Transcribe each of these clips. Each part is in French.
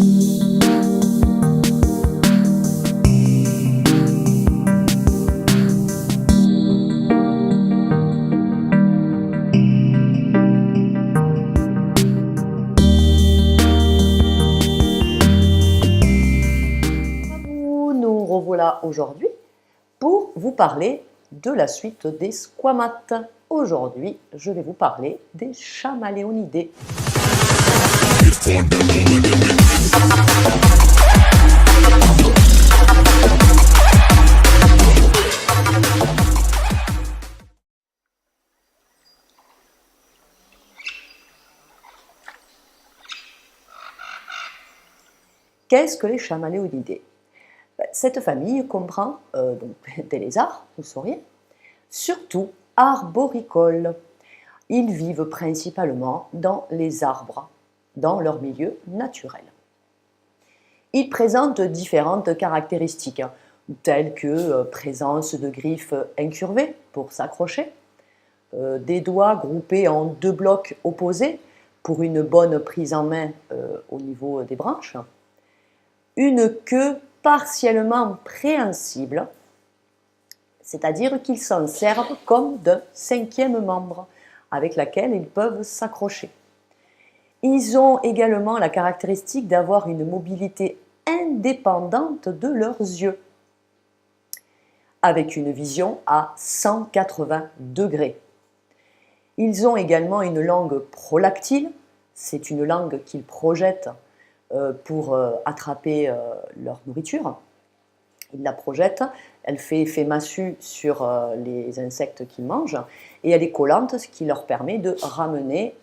Nous revoilà aujourd'hui pour vous parler de la suite des squamates. Aujourd'hui, je vais vous parler des chamaléonidés. Qu'est-ce que les chamaléonidés? Cette famille comprend donc des lézards, vous sauriez, surtout arboricoles. Ils vivent principalement dans les arbres, dans leur milieu naturel. Ils présentent différentes caractéristiques, telles que présence de griffes incurvées pour s'accrocher, des doigts groupés en deux blocs opposés pour une bonne prise en main au niveau des branches, une queue partiellement préhensible, c'est-à-dire qu'ils s'en servent comme d'un cinquième membre avec laquelle ils peuvent s'accrocher. Ils ont également la caractéristique d'avoir une mobilité indépendante de leurs yeux, avec une vision à 180 degrés. Ils ont également une langue prolactile, c'est une langue qu'ils projettent pour attraper leur nourriture. Ils la projettent, elle fait effet massue sur les insectes qu'ils mangent et elle est collante, ce qui leur permet de ramener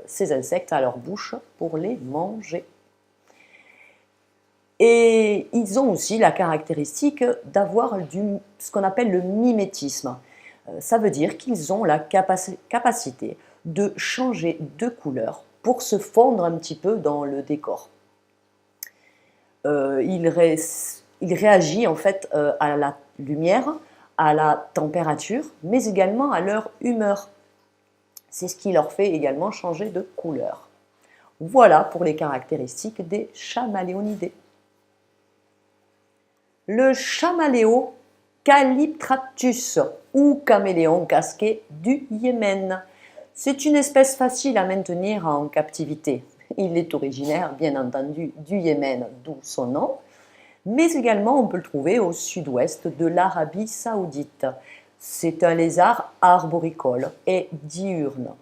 ces insectes à leur bouche pour les manger. Et ils ont aussi la caractéristique d'avoir ce qu'on appelle le mimétisme. Ça veut dire qu'ils ont la capacité de changer de couleur pour se fondre un petit peu dans le décor. Il réagit en fait à la lumière, à la température, mais également à leur humeur. C'est ce qui leur fait également changer de couleur. Voilà pour les caractéristiques des chamaléonidés. Le chamaléo Calyptratus ou caméléon casqué du Yémen. C'est une espèce facile à maintenir en captivité. Il est originaire, bien entendu, du Yémen, d'où son nom, mais également on peut le trouver au sud-ouest de l'Arabie Saoudite. C'est un lézard arboricole et diurne.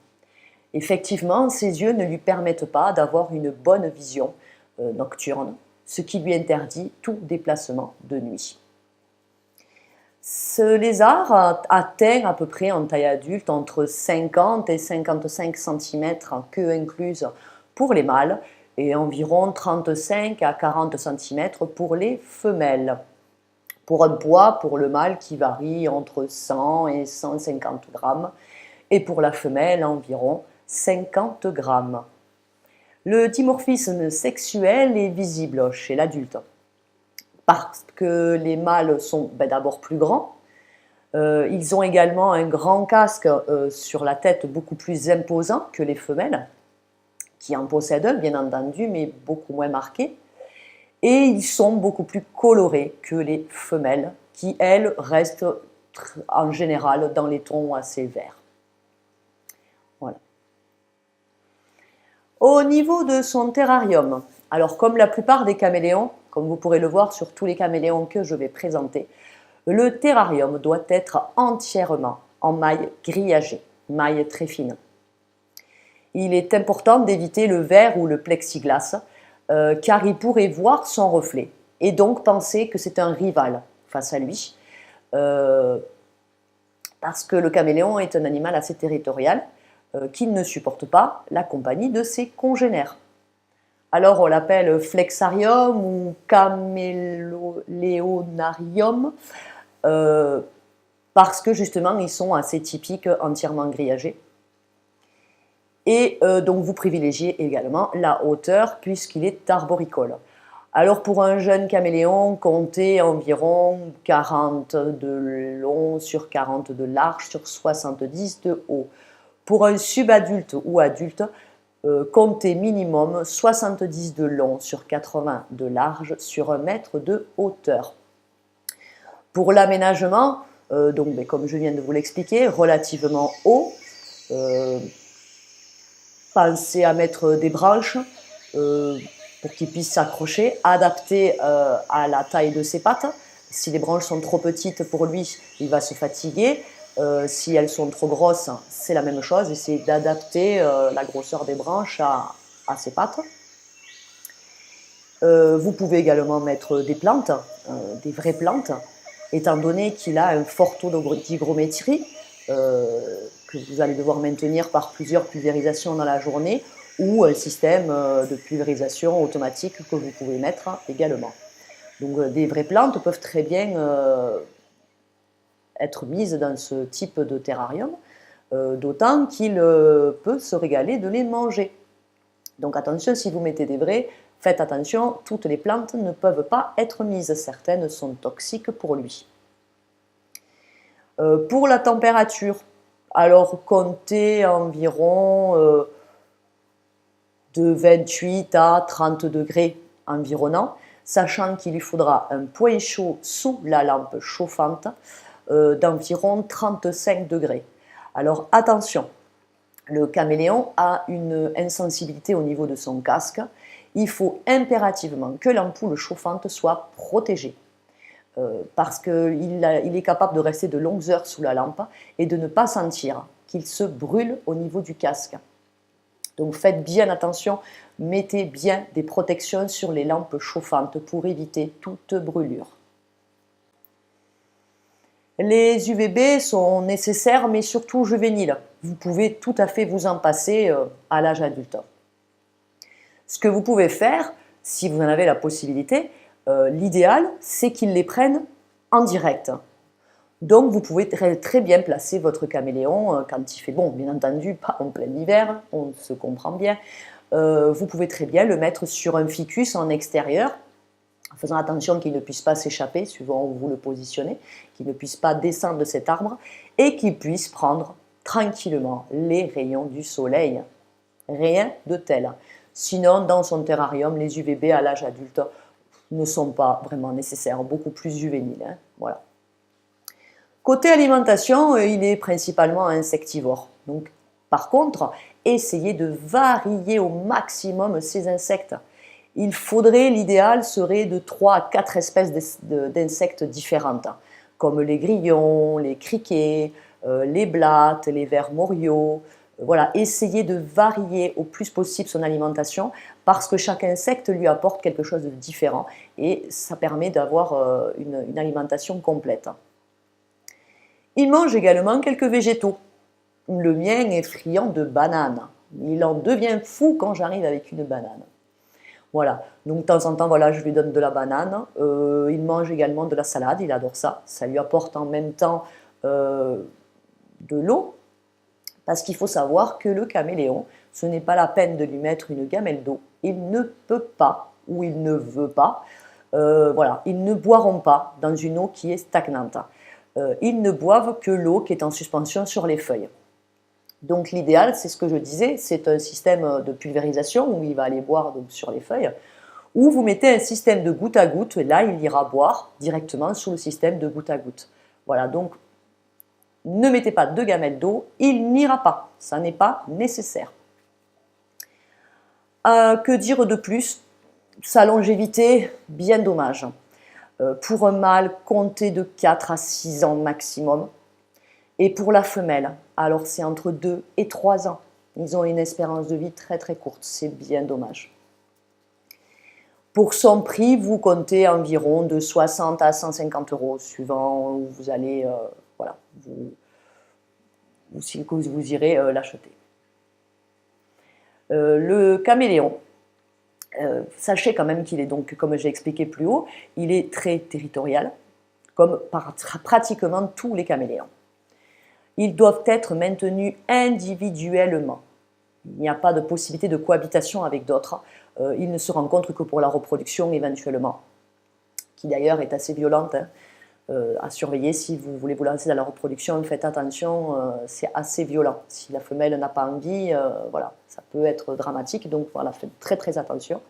Effectivement, ses yeux ne lui permettent pas d'avoir une bonne vision nocturne, ce qui lui interdit tout déplacement de nuit. Ce lézard atteint à peu près en taille adulte entre 50 et 55 cm, queue incluse, pour les mâles et environ 35 à 40 cm pour les femelles. Pour un poids pour le mâle qui varie entre 100 et 150 grammes et pour la femelle environ 50 grammes. Le dimorphisme sexuel est visible chez l'adulte parce que les mâles sont d'abord plus grands. Ils ont également un grand casque sur la tête beaucoup plus imposant que les femelles, qui en possèdent un, bien entendu, mais beaucoup moins marqué. Et ils sont beaucoup plus colorés que les femelles, qui, elles, restent en général dans les tons assez verts. Voilà. Au niveau de son terrarium, alors comme la plupart des caméléons, comme vous pourrez le voir sur tous les caméléons que je vais présenter, le terrarium doit être entièrement en maille grillagée, maille très fine. Il est important d'éviter le verre ou le plexiglas, car il pourrait voir son reflet et donc penser que c'est un rival face à lui, parce que le caméléon est un animal assez territorial qui ne supporte pas la compagnie de ses congénères. Alors on l'appelle flexarium ou caméléonarium parce que justement ils sont assez typiques entièrement grillagés. Et donc vous privilégiez également la hauteur puisqu'il est arboricole. Alors pour un jeune caméléon, comptez environ 40 de long sur 40 de large sur 70 de haut. Pour un subadulte ou adulte, comptez minimum 70 de long sur 80 de large sur 1 mètre de hauteur. Pour l'aménagement, donc comme je viens de vous l'expliquer, relativement haut, pensez à mettre des branches pour qu'il puisse s'accrocher, adapté à la taille de ses pattes. Si les branches sont trop petites pour lui, il va se fatiguer. Si elles sont trop grosses, c'est la même chose. Essayez d'adapter la grosseur des branches à ses pattes. Vous pouvez également mettre des plantes, des vraies plantes, étant donné qu'il a un fort taux d'hygrométrie que vous allez devoir maintenir par plusieurs pulvérisations dans la journée, ou un système de pulvérisation automatique que vous pouvez mettre également. Donc des vraies plantes peuvent très bien être mises dans ce type de terrarium, d'autant qu'il peut se régaler de les manger. Donc attention, si vous mettez des vraies, faites attention, toutes les plantes ne peuvent pas être mises, certaines sont toxiques pour lui. Pour la température, alors comptez environ de 28 à 30 degrés environnants, sachant qu'il lui faudra un point chaud sous la lampe chauffante d'environ 35 degrés. Alors attention, le caméléon a une insensibilité au niveau de son casque. Il faut impérativement que l'ampoule chauffante soit protégée parce qu'il est capable de rester de longues heures sous la lampe et de ne pas sentir qu'il se brûle au niveau du casque. Donc faites bien attention, mettez bien des protections sur les lampes chauffantes pour éviter toute brûlure. Les UVB sont nécessaires mais surtout juvéniles. Vous pouvez tout à fait vous en passer à l'âge adulte. Ce que vous pouvez faire, si vous en avez la possibilité, l'idéal c'est qu'ils les prennent en direct. Donc vous pouvez très bien placer votre caméléon quand il fait bon, bien entendu, pas en plein hiver, on se comprend bien. Vous pouvez très bien le mettre sur un ficus en extérieur, en faisant attention qu'il ne puisse pas s'échapper, suivant où vous le positionnez, qu'il ne puisse pas descendre de cet arbre, et qu'il puisse prendre tranquillement les rayons du soleil. Rien de tel. Sinon, dans son terrarium, les UVB à l'âge adulte ne sont pas vraiment nécessaires, beaucoup plus juvéniles. Voilà. Côté alimentation, il est principalement insectivore. Donc, par contre, essayez de varier au maximum ces insectes. Il faudrait, l'idéal serait de 3 à 4 espèces d'insectes différentes, comme les grillons, les criquets, les blattes, les vers moriaux. Voilà, essayez de varier au plus possible son alimentation parce que chaque insecte lui apporte quelque chose de différent et ça permet d'avoir une alimentation complète. Il mange également quelques végétaux. Le mien est friand de bananes. Il en devient fou quand j'arrive avec une banane. Voilà, donc de temps en temps, voilà, je lui donne de la banane. Il mange également de la salade, il adore ça. Ça lui apporte en même temps de l'eau. Parce qu'il faut savoir que le caméléon, ce n'est pas la peine de lui mettre une gamelle d'eau. Il ne peut pas, ou il ne veut pas, voilà, ils ne boiront pas dans une eau qui est stagnante. Ils ne boivent que l'eau qui est en suspension sur les feuilles. Donc l'idéal, c'est ce que je disais, c'est un système de pulvérisation où il va aller boire donc, sur les feuilles, ou vous mettez un système de goutte à goutte, et là il ira boire directement sous le système de goutte à goutte. Voilà, donc ne mettez pas de gamelle d'eau, il n'ira pas, ça n'est pas nécessaire. Que dire de plus? Sa longévité, bien dommage. Pour un mâle, comptez de 4 à 6 ans maximum. Et pour la femelle, alors c'est entre 2 et 3 ans. Ils ont une espérance de vie très très courte, c'est bien dommage. Pour son prix, vous comptez environ de 60 à 150 €, suivant où vous allez, voilà, vous irez l'acheter. Le caméléon, sachez quand même qu'il est donc, comme j'ai expliqué plus haut, il est très territorial, comme pratiquement tous les caméléons. Ils doivent être maintenus individuellement. Il n'y a pas de possibilité de cohabitation avec d'autres. Ils ne se rencontrent que pour la reproduction éventuellement, qui d'ailleurs est assez violente. à surveiller si vous voulez vous lancer dans la reproduction. Faites attention, c'est assez violent. Si la femelle n'a pas envie, voilà, ça peut être dramatique. Donc voilà, faites très très attention.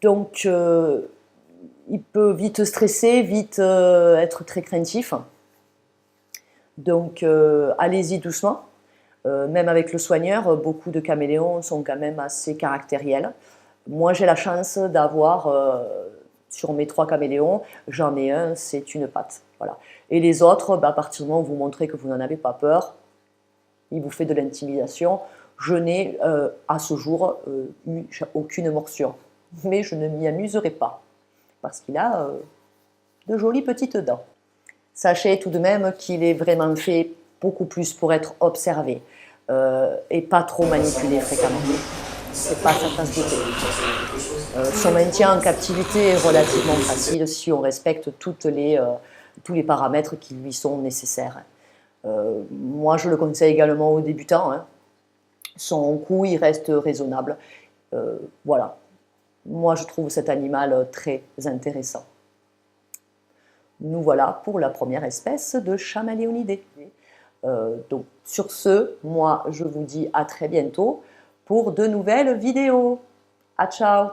Donc, il peut vite stresser, vite être très craintif. Donc, allez-y doucement. Même avec le soigneur, beaucoup de caméléons sont quand même assez caractériels. Moi, j'ai la chance d'avoir, sur mes 3 caméléons, j'en ai un, c'est une patte. Voilà. Et les autres, à partir du moment où vous montrez que vous n'en avez pas peur, il vous fait de l'intimidation. Je n'ai, à ce jour, eu aucune morsure. Mais je ne m'y amuserai pas, parce qu'il a de jolies petites dents. Sachez tout de même qu'il est vraiment fait beaucoup plus pour être observé et pas trop manipulé fréquemment. C'est pas sa tasse de thé. Son maintien en captivité est relativement facile si on respecte tous les paramètres qui lui sont nécessaires. Moi, je le conseille également aux débutants. Hein. Son coût, il reste raisonnable. Voilà. Moi, je trouve cet animal très intéressant. Nous voilà pour la première espèce de Chamaléonidés. Donc, sur ce, moi, je vous dis à très bientôt pour de nouvelles vidéos. À ciao!